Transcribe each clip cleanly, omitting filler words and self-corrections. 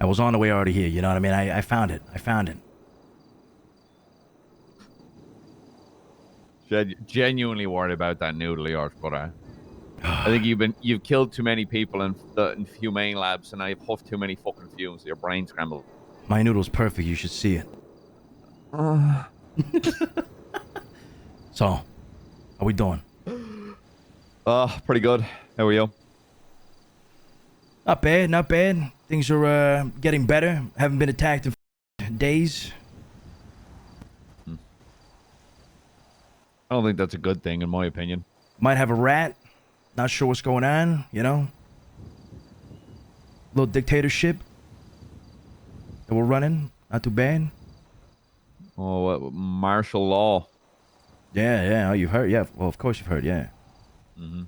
I was on the way already here, you know what I mean? I found it. I found it. Genuinely worried about that noodle of yours, but I think you've killed too many people in the humane labs, and I've huffed too many fucking fumes. Your brain scrambled. My noodle's perfect. You should see it. So, how we doing? Pretty good. How are you? Not bad, not bad. Things are getting better. Haven't been attacked in days. I don't think that's a good thing, in my opinion. Might have a rat. Not sure what's going on, you know? Little dictatorship that we're running. Not too bad. Oh, martial law. Yeah. Oh, you've heard? Yeah. Well, of course you've heard, yeah. Mm-hmm.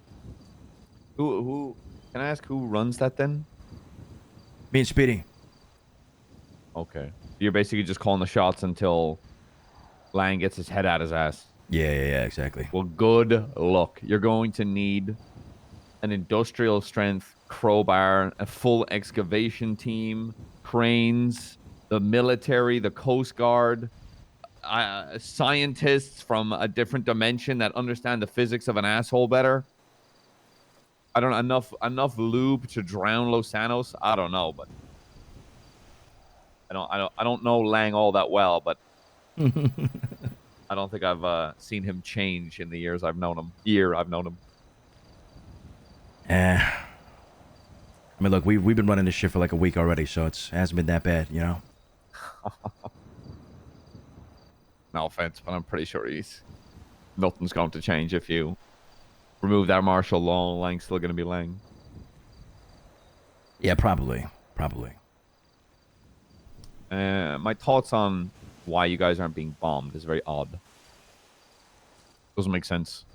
Who? Can I ask who runs that then? Me and Speedy. Okay. You're basically just calling the shots until Lang gets his head out his ass. Yeah, exactly. Well, good luck. You're going to need an industrial strength crowbar, a full excavation team, cranes, the military, the Coast Guard, scientists from a different dimension that understand the physics of an asshole better. I don't know, enough lube to drown Lucianos. I don't know, but I don't know Lang all that well, but I don't think I've seen him change in the years I've known him. I mean, look, we've been running this shit for like a week already, so it hasn't been that bad, you know? No offense, but I'm pretty sure nothing's going to change if you remove that martial law. Lang's still going to be Lang. Yeah, probably. My thoughts on why you guys aren't being bombed is very odd. Doesn't make sense.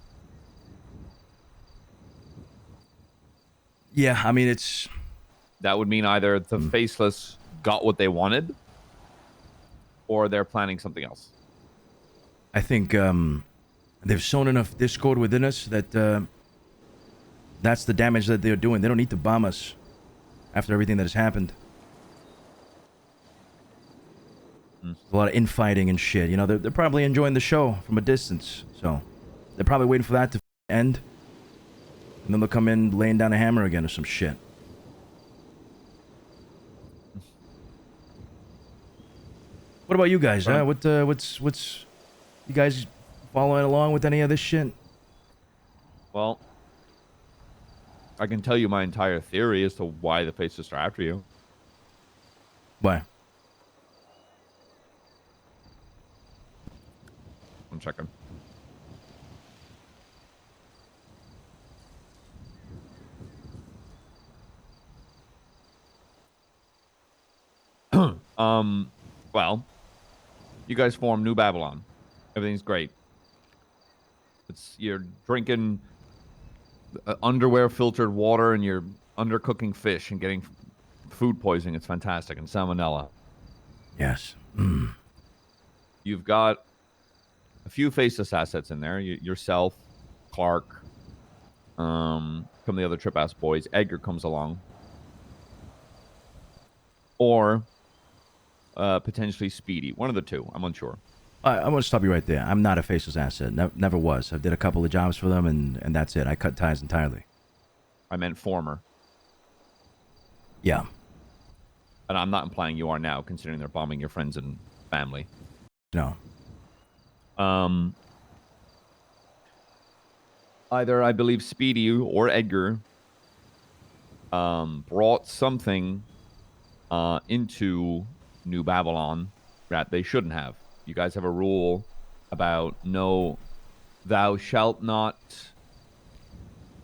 Yeah, I mean, it's... That would mean either the Faceless got what they wanted, or they're planning something else. I think they've sown enough discord within us that that's the damage that they're doing. They don't need to bomb us after everything that has happened. There's a lot of infighting and shit. You know, they're probably enjoying the show from a distance. So they're probably waiting for that to end. And then they'll come in laying down a hammer again or some shit. What about you guys, huh? What's... You guys following along with any of this shit? Well, I can tell you my entire theory as to why the Faceless are after you. Why? I'm checking. Well, you guys form New Babylon. Everything's great. You're drinking underwear filtered water and you're undercooking fish and getting food poisoning. It's fantastic. And salmonella. Yes. You've got a few Faceless assets in there. Yourself, Clark, some of the other trip ass boys. Edgar comes along. Or potentially Speedy. One of the two. I'm unsure. I want to stop you right there. I'm not a Faceless asset. Never was. I did a couple of jobs for them, and that's it. I cut ties entirely. I meant former. Yeah. And I'm not implying you are now, considering they're bombing your friends and family. No. Either I believe Speedy or Edgar brought something into New Babylon that they shouldn't have. You guys have a rule about no, thou shalt not.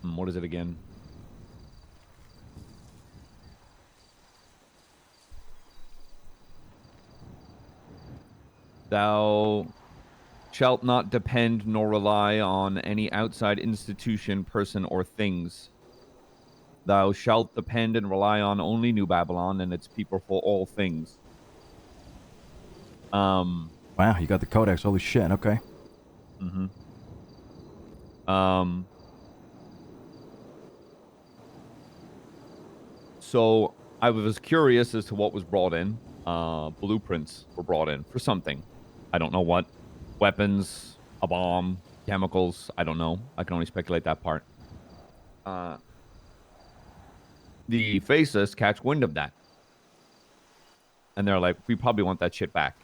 What is it again? Thou shalt not depend nor rely on any outside institution, person, or things. Thou shalt depend and rely on only New Babylon and its people for all things. Wow, you got the codex. Holy shit. Okay. So I was curious as to what was brought in. Blueprints were brought in for something. I don't know what. Weapons, a bomb, chemicals. I don't know. I can only speculate that part. The Faceless catch wind of that. And they're like, we probably want that shit back.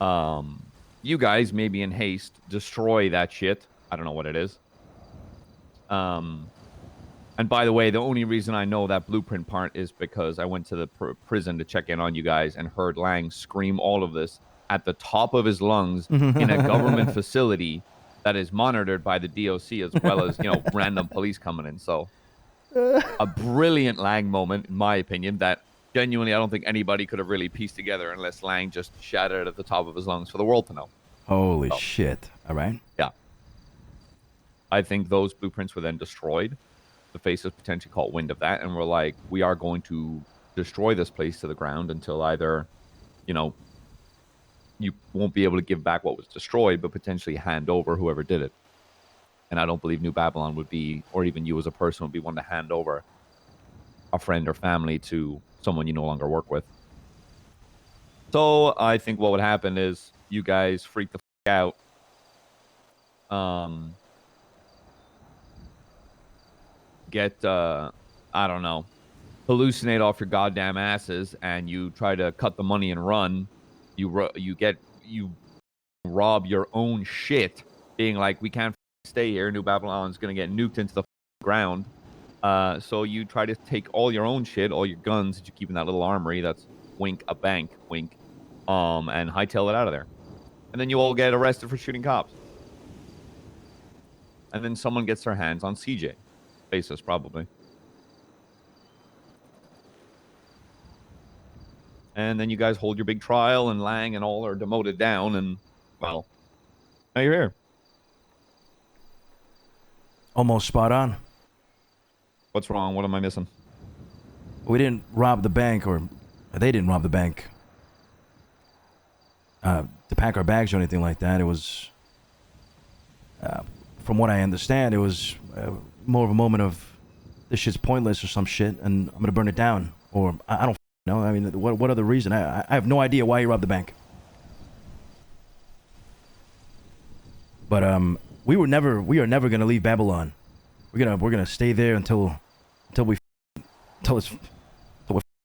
You guys, maybe in haste, destroy that shit. I don't know what it is. And by the way, the only reason I know that blueprint part is because I went to the prison to check in on you guys and heard Lang scream all of this at the top of his lungs in a government facility that is monitored by the DOC as well as, random police coming in. So a brilliant Lang moment, in my opinion, that genuinely I don't think anybody could have really pieced together unless Lang just shouted it at the top of his lungs for the world to know. Holy shit. All right. Yeah. I think those blueprints were then destroyed. The Faces potentially caught wind of that and were like, we are going to destroy this place to the ground until either, you won't be able to give back what was destroyed, but potentially hand over whoever did it. And I don't believe New Babylon would be, or even you as a person would be one to hand over a friend or family to someone you no longer work with. So I think what would happen is you guys freak the fuck out. Get I don't know, hallucinate off your goddamn asses, and you try to cut the money and run. You rob your own shit, being like, we can't stay here. New Babylon's gonna get nuked into the ground. So you try to take all your own shit, all your guns that you keep in that little armory. That's wink a bank, wink, and hightail it out of there. And then you all get arrested for shooting cops. And then someone gets their hands on CJ. Faceless, probably. And then you guys hold your big trial, and Lang and all are demoted down, and, well, now you're here. Almost spot on. What's wrong? What am I missing? We didn't rob the bank, or they didn't rob the bank to pack our bags or anything like that. It was, from what I understand, it was more of a moment of this shit's pointless or some shit, and I'm gonna burn it down. Or I don't know. I mean, what other reason? I have no idea why you robbed the bank. But we are never gonna leave Babylon. We're gonna stay there until we're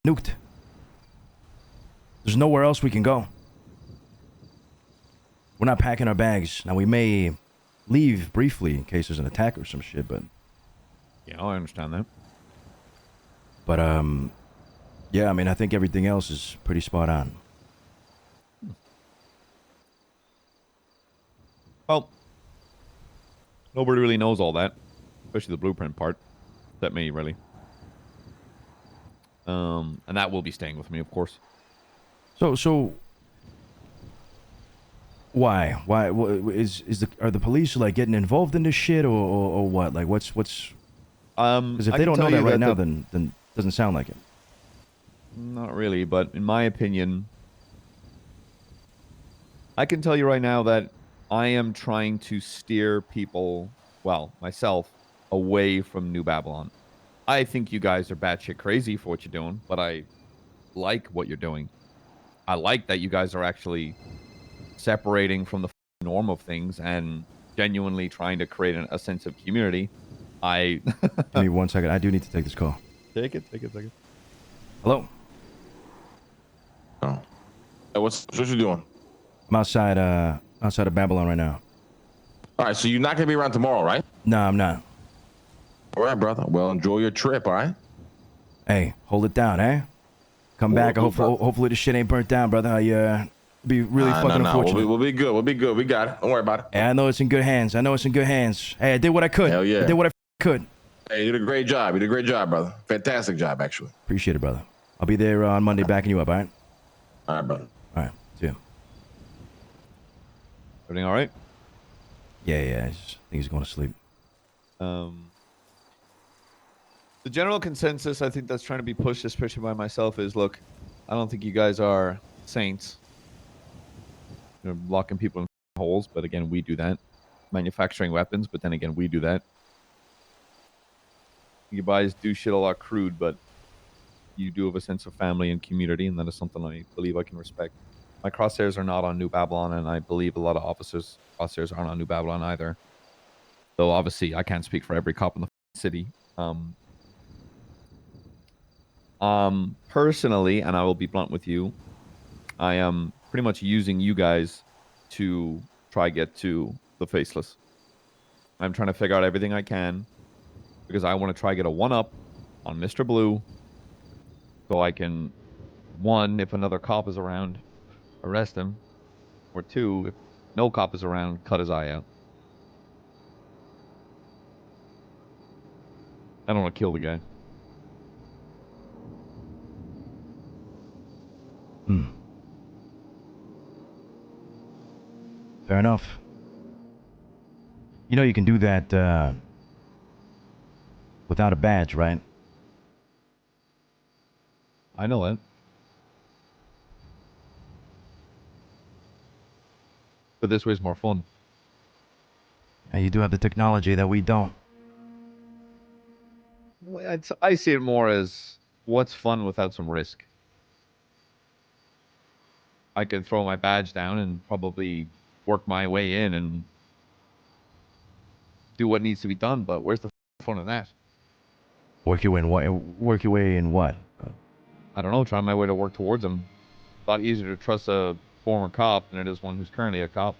nuked. There's nowhere else we can go. We're not packing our bags. Now we may leave briefly in case there's an attack or some shit, but yeah, I understand that. But yeah, I mean, I think everything else is pretty spot on. Well, nobody really knows all that, especially the blueprint part. That me, really. And that will be staying with me, of course. So why are the police like getting involved in this shit or what? Like what's because if they don't know that right now, then it doesn't sound like it. Not really, but in my opinion, I can tell you right now that I am trying to steer people, well, myself, away from New Babylon. I think you guys are batshit crazy for what you're doing, but I like what you're doing. I like that you guys are actually separating from the norm of things and genuinely trying to create a sense of community. Give me 1 second. I do need to take this call. Take it. Hello? Oh. Hey, what you doing? I'm outside of Babylon right now. All right, so you're not going to be around tomorrow, right? No, I'm not. All right, brother. Well, enjoy your trip, all right? Hey, hold it down, eh? Come back. Hopefully the shit ain't burnt down, brother. I be really fucking unfortunate. We'll be good. We got it. Don't worry about it. Hey, I know it's in good hands. Hey, I did what I could. Hell yeah. I did what I could. Hey, you did a great job. Brother. Fantastic job, actually. Appreciate it, brother. I'll be there on Monday backing you up, all right? All right, brother. All right. See you. Everything all right? Yeah. I think he's going to sleep. The general consensus I think that's trying to be pushed, especially by myself, is look, I don't think you guys are saints. You're locking people in holes, but again, we do that. Manufacturing weapons, but then again, we do that. You guys do shit a lot crude, but you do have a sense of family and community, and that is something I believe I can respect. My crosshairs are not on New Babylon, and I believe a lot of officers' crosshairs aren't on New Babylon either. Though obviously, I can't speak for every cop in the city. Personally, and I will be blunt with you, I am pretty much using you guys to try get to the Faceless. I'm trying to figure out everything I can because I want to try get a 1-up on Mr. Blue so I can, 1, if another cop is around, arrest him, or 2, if no cop is around, cut his eye out. I don't want to kill the guy. Fair enough. You know you can do that without a badge, right? I know it. But this way's more fun. And you do have the technology that we don't. I see it more as what's fun without some risk. I could throw my badge down and probably work my way in and do what needs to be done, but where's the fun in that? Work your way in what? Work your way in what? I don't know, trying my way to work towards them. It's a lot easier to trust a former cop than it is one who's currently a cop.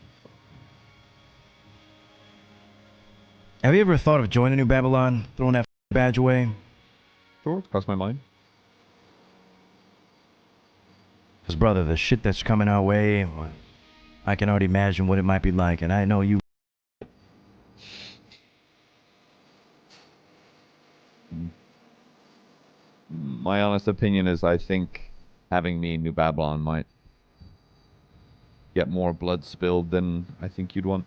Have you ever thought of joining New Babylon, throwing that badge away? Sure, it's crossed my mind. Because, brother, the shit that's coming our way, I can already imagine what it might be like, and I know you. My honest opinion is I think having me in New Babylon might get more blood spilled than I think you'd want.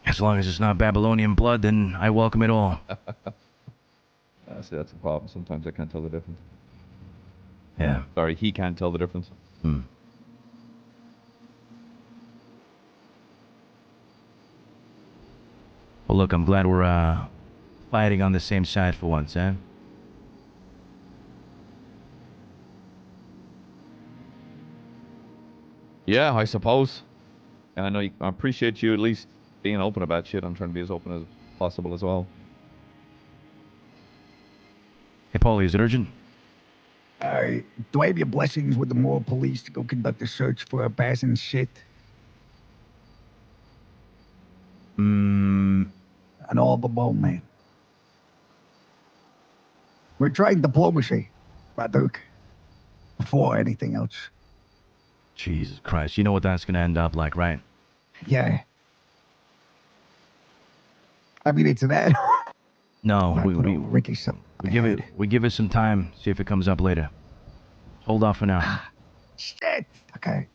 As long as it's not Babylonian blood, then I welcome it all. See, that's a problem. Sometimes I can't tell the difference. Yeah. Sorry, he can't tell the difference. Well, look, I'm glad we're fighting on the same side for once, eh? Yeah, I suppose. And I know I appreciate you at least being open about shit. I'm trying to be as open as possible as well. Hey, Paulie, is it urgent? Do I have your blessings with the moral police to go conduct a search for a passing shit? An all the bone man. We're trying diplomacy, Duke. Before anything else. Jesus Christ, you know what that's gonna end up like, right? Yeah. I mean, it's that. No, Ricky some. we give it some time, see if it comes up later. Hold off for now. Shit. Okay.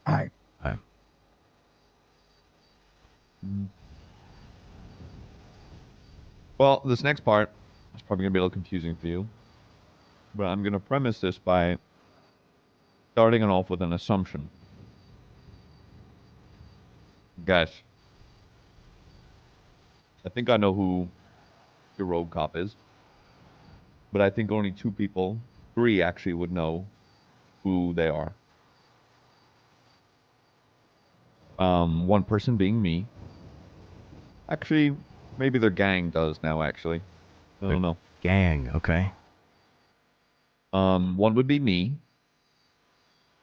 All right. All right. Well, this next part is probably going to be a little confusing for you. But I'm going to premise this by starting it off with an assumption. Guys, I think I know who your rogue cop is. But I think only 2 people, 3 actually, would know who they are. One person being me. Actually, maybe their gang does now, actually. I don't know. Gang, okay. One would be me.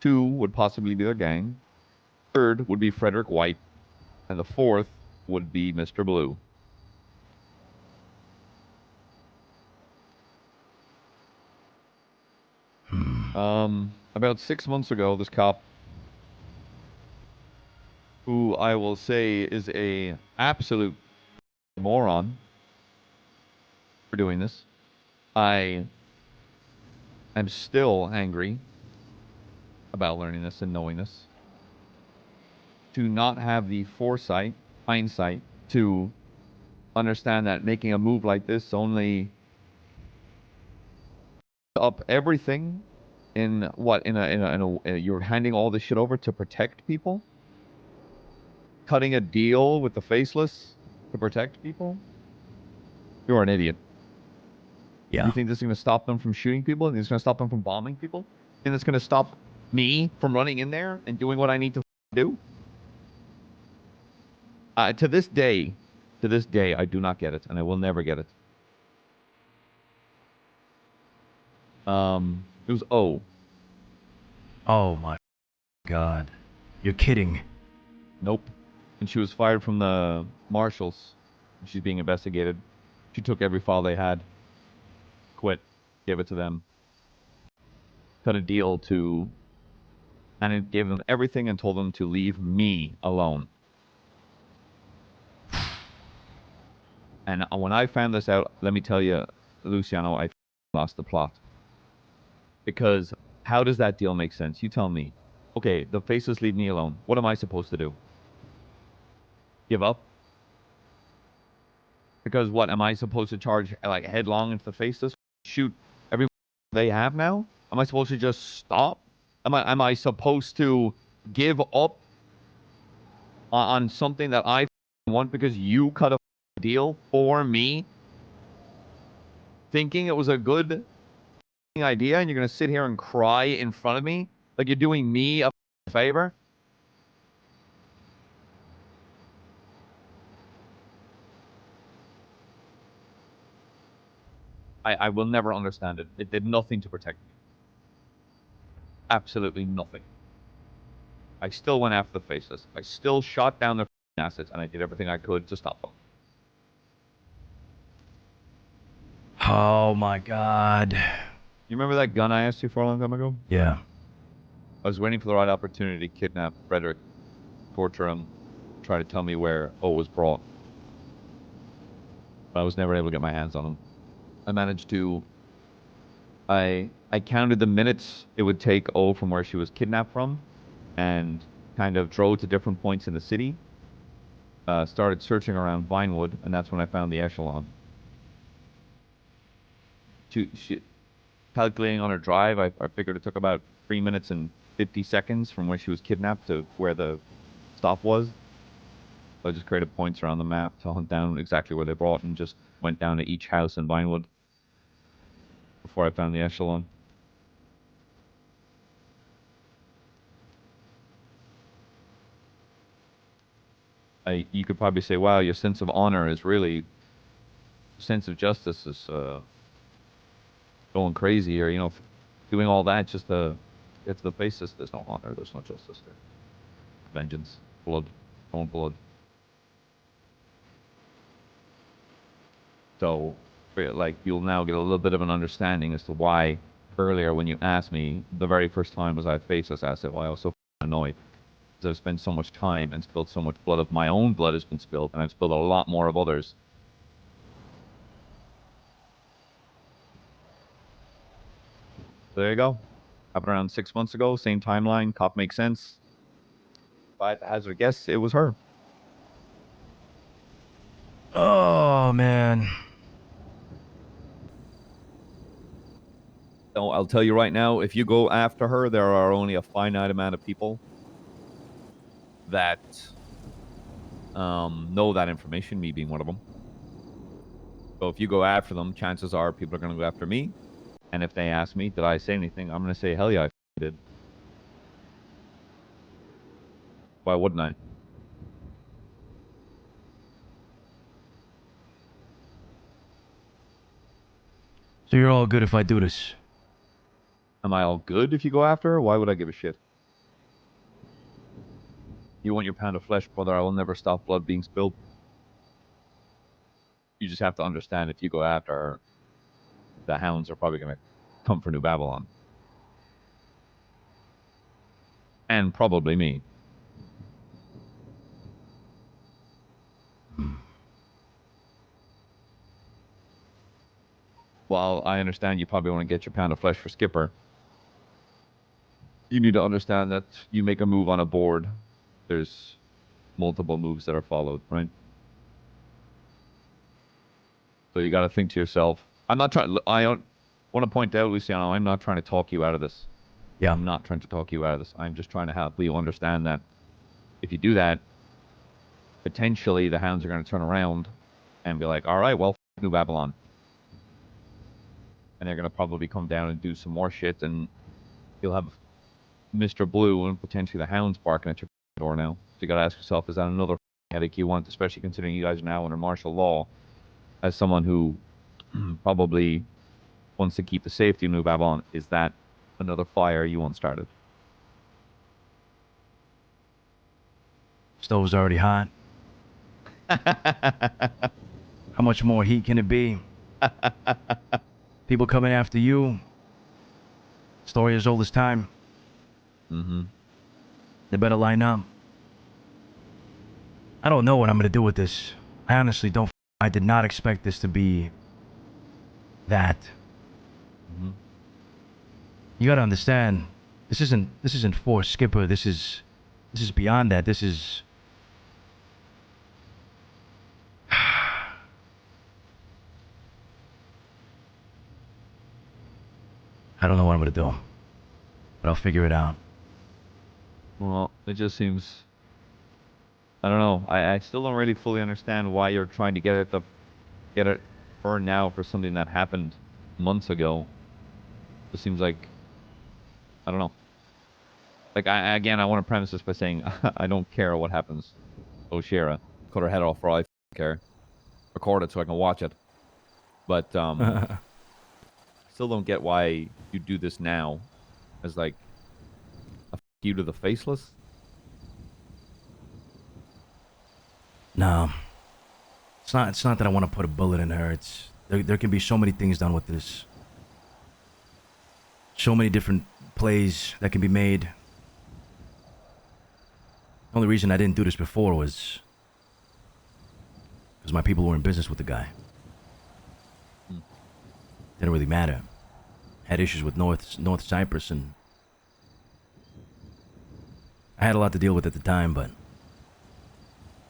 2 would possibly be their gang. 3rd would be Frederick White. And the 4th would be Mr. Blue. About 6 months ago, this cop, who I will say is a absolute moron for doing this, I am still angry about learning this and knowing this. To not have the foresight, hindsight, to understand that making a move like this only up everything in what you're handing all this shit over to protect people, cutting a deal with the Faceless to protect people. You're an idiot. Yeah. You think this is going to stop them from shooting people? You think it's going to stop them from bombing people? You think it's going to stop me from running in there and doing what I need to do? To this day, I do not get it, and I will never get it. It was O. Oh my God. You're kidding. Nope. And she was fired from the marshals. She's being investigated. She took every file they had, quit, gave it to them, cut a deal to, and it gave them everything and told them to leave me alone. And when I found this out, let me tell you, Luciano, I lost the plot. Because how does that deal make sense? You tell me. Okay, the Faceless leave me alone. What am I supposed to do? Give up? Because what, am I supposed to charge like headlong into the Faceless? Shoot everyone they have now? Am I supposed to just stop? Am I supposed to give up on something that I want because you cut a deal for me? Thinking it was a good idea and you're going to sit here and cry in front of me like you're doing me a favor? I will never understand it. It did nothing to protect me. Absolutely nothing. I still went after the Faceless. I still shot down their assets, and I did everything I could to stop them. Oh my God. You remember that gun I asked you for a long time ago? Yeah. I was waiting for the right opportunity to kidnap Frederick, torture him, try to tell me where O was brought. But I was never able to get my hands on him. I managed to... I counted the minutes it would take O from where she was kidnapped from, and kind of drove to different points in the city. Started searching around Vinewood, and that's when I found the echelon. Calculating on her drive, I figured it took about 3 minutes and 50 seconds from where she was kidnapped to where the stop was. So I just created points around the map to hunt down exactly where they brought, and just went down to each house in Vinewood before I found the echelon. You could probably say, wow, your sense of honor is really, sense of justice is going crazy, or, you know, doing all that just to get to the Faceless. There's no honor, there's no justice there. Vengeance, blood, own blood. So, like, you'll now get a little bit of an understanding as to why earlier when you asked me, the very first time was I Faceless, I said, why I was so annoyed. Because I've spent so much time and spilled so much blood of my own blood has been spilled, and I've spilled a lot more of others. So there you go. Happened around 6 months ago, same timeline, cop makes sense. If I had to hazard a guess, it was her. Oh man. So I'll tell you right now, if you go after her, there are only a finite amount of people that know that information, me being one of them. So if you go after them, chances are people are going to go after me. And if they ask me, did I say anything? I'm going to say, hell yeah, I did. Why wouldn't I? So you're all good if I do this? Am I all good if you go after her? Why would I give a shit? You want your pound of flesh, brother, I will never stop blood being spilled. You just have to understand, if you go after her, the hounds are probably going to come for New Babylon. And probably me. While I understand you probably want to get your pound of flesh for Skipper, you need to understand that you make a move on a board, there's multiple moves that are followed, right? So you got to think to yourself, I want to point out, Luciano, I'm not trying to talk you out of this. Yeah. I'm not trying to talk you out of this. I'm just trying to help you understand that if you do that, potentially the hounds are going to turn around and be like, all right, well, New Babylon. and they're gonna probably come down and do some more shit, and you'll have Mr. Blue and potentially the hounds barking at your door now. So you gotta ask yourself, is that another headache you want, especially considering you guys are now under martial law? As someone who probably wants to keep the safety of New Babylon, is that another fire you want started? Stove's already hot. How much more heat can it be? People coming after you. Story as old as time. Mm-hmm. They better line up. I don't know what I'm gonna do with this. I honestly don't. I did not expect this to be that. Mm-hmm. You gotta understand. This isn't for Skipper. This is beyond that. This is. I don't know what I'm gonna do, but I'll figure it out. Well, it just seems. I don't know. I still don't really fully understand why you're trying to get it for now for something that happened months ago. It seems like, I don't know. Like, I want to premise this by saying I don't care what happens. O'Shara, cut her head off for all I care. Record it so I can watch it. But still don't get why you do this now, as like a you to the Faceless. No. It's not that I want to put a bullet in her. There can be so many things done with this. So many different plays that can be made. The only reason I didn't do this before was because my people were in business with the guy. Didn't really matter. Had issues with North Cyprus, and I had a lot to deal with at the time, but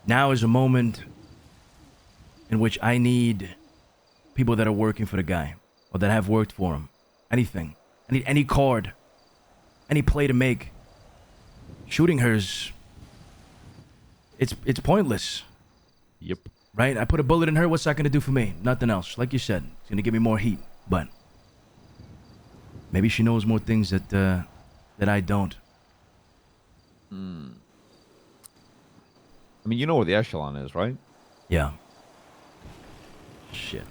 now is a moment in which I need people that are working for the guy, or that have worked for him. Anything. I need any card, any play to make. Shooting her's... It's pointless. Yep. Right? I put a bullet in her, what's that gonna do for me? Nothing else. Like you said, it's gonna give me more heat, but maybe she knows more things that I don't. I mean, you know where the echelon is, right? Yeah. Shit.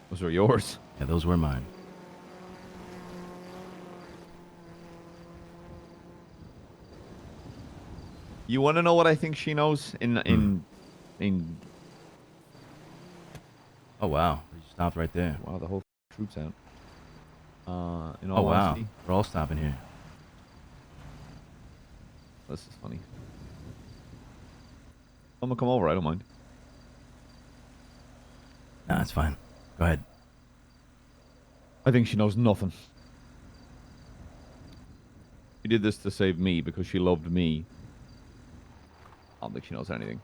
Those are yours. Yeah, those were mine. You want to know what I think she knows in Oh wow, you stopped right there. wow, the whole troops out. In Oh all wow, honesty, we're all stopping here. this is funny. I'm gonna come over. I don't mind. Nah, it's fine. Go ahead. I think she knows nothing. She did this to save me because she loved me. I don't think she knows anything.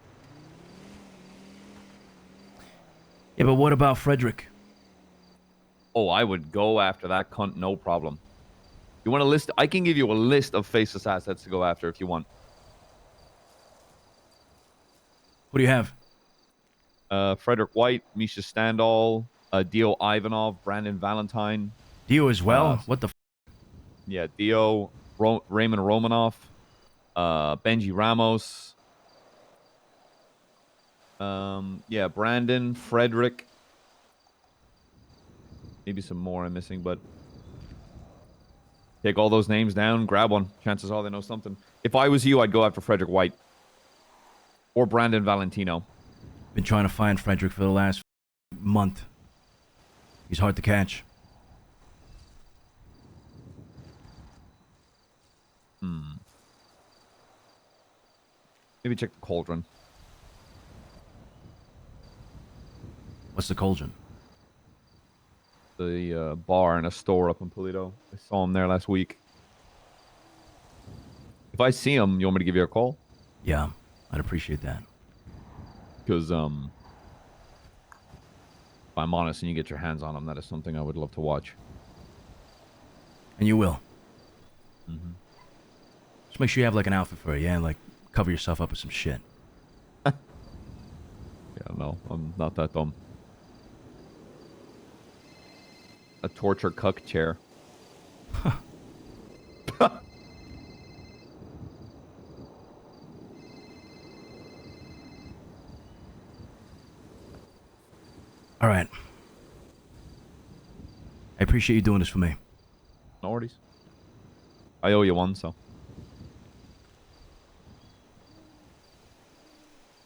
Yeah, but what about Frederick? Oh, I would go after that cunt, no problem. You want a list? I can give you a list of Faceless assets to go after if you want. What do you have? Frederick White, Misha Standall, Dio Ivanov, Brandon Valentine. Dio as well? What the f? Yeah, Dio, Raymond Romanoff, Benji Ramos. Yeah, Brandon, Frederick. Maybe some more I'm missing, but take all those names down, grab one. Chances are they know something. If I was you, I'd go after Frederick White or Brandon Valentino. Been trying to find Frederick for the last month. He's hard to catch. Maybe check the Cauldron. What's the Cauldron? The bar and a store up in Polito. I saw him there last week. If I see him, you want me to give you a call? Yeah, I'd appreciate that. Because, if I'm honest and you get your hands on him, that is something I would love to watch. And you will. Just make sure you have like an outfit for it, yeah? And like cover yourself up with some shit. Yeah, don't know. I'm not that dumb. A torture cuck chair. All right. I appreciate you doing this for me. No worries. I owe you one, so.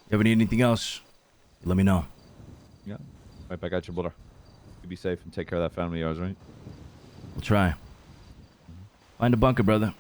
You ever need anything else, let me know. Yeah. Right back at you, brother. You be safe and take care of that family of yours, right? We'll try. Find a bunker, brother.